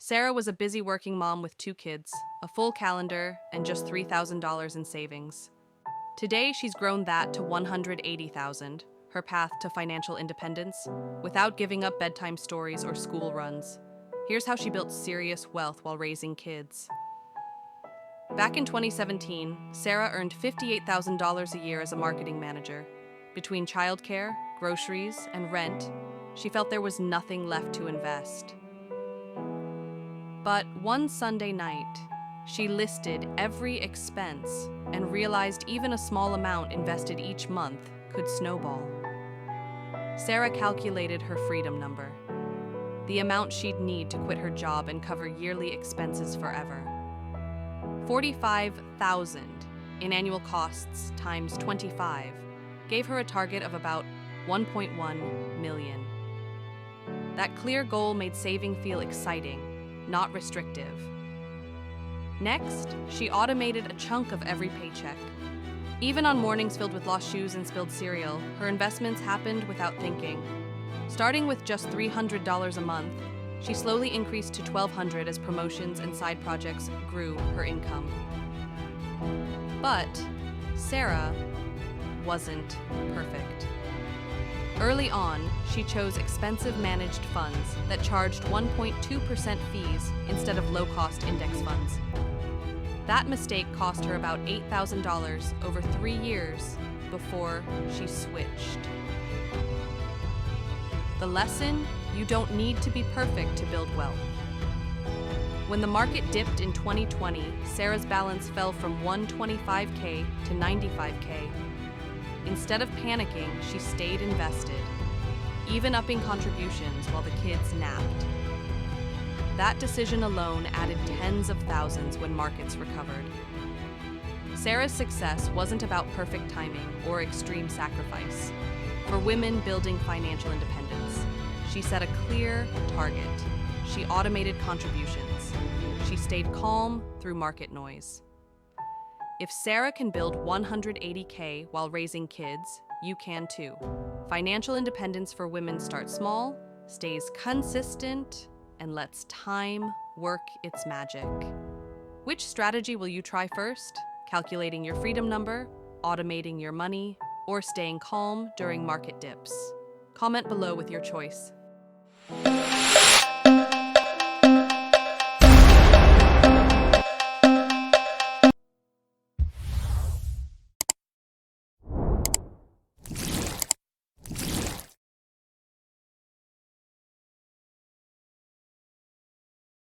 Sarah was a busy working mom with two kids, a full calendar, and just $3,000 in savings. Today, she's grown that to $180,000, her path to financial independence, without giving up bedtime stories or school runs. Here's how she built serious wealth while raising kids. Back in 2017, Sarah earned $58,000 a year as a marketing manager. Between childcare, groceries, and rent, she felt there was nothing left to invest. But one Sunday night, she listed every expense and realized even a small amount invested each month could snowball. Sarah calculated her freedom number, the amount she'd need to quit her job and cover yearly expenses forever. $45,000 in annual costs times 25 gave her a target of about $1.1 million. That clear goal made saving feel exciting, not restrictive. Next, she automated a chunk of every paycheck. Even on mornings filled with lost shoes and spilled cereal, her investments happened without thinking. Starting with just $300 a month, she slowly increased to $1,200 as promotions and side projects grew her income. But Sarah wasn't perfect. Early on, she chose expensive managed funds that charged 1.2% fees instead of low-cost index funds. That mistake cost her about $8,000 over 3 years before she switched. The lesson: you don't need to be perfect to build wealth. When the market dipped in 2020, Sarah's balance fell from $125K to $95K. Instead of panicking, she stayed invested, even upping contributions while the kids napped. That decision alone added tens of thousands when markets recovered. Sarah's success wasn't about perfect timing or extreme sacrifice. For women building financial independence, she set a clear target. She automated contributions. She stayed calm through market noise. If Sarah can build $180K while raising kids, you can too. Financial independence for women starts small, stays consistent, and lets time work its magic. Which strategy will you try first? Calculating your freedom number, automating your money, or staying calm during market dips? Comment below with your choice.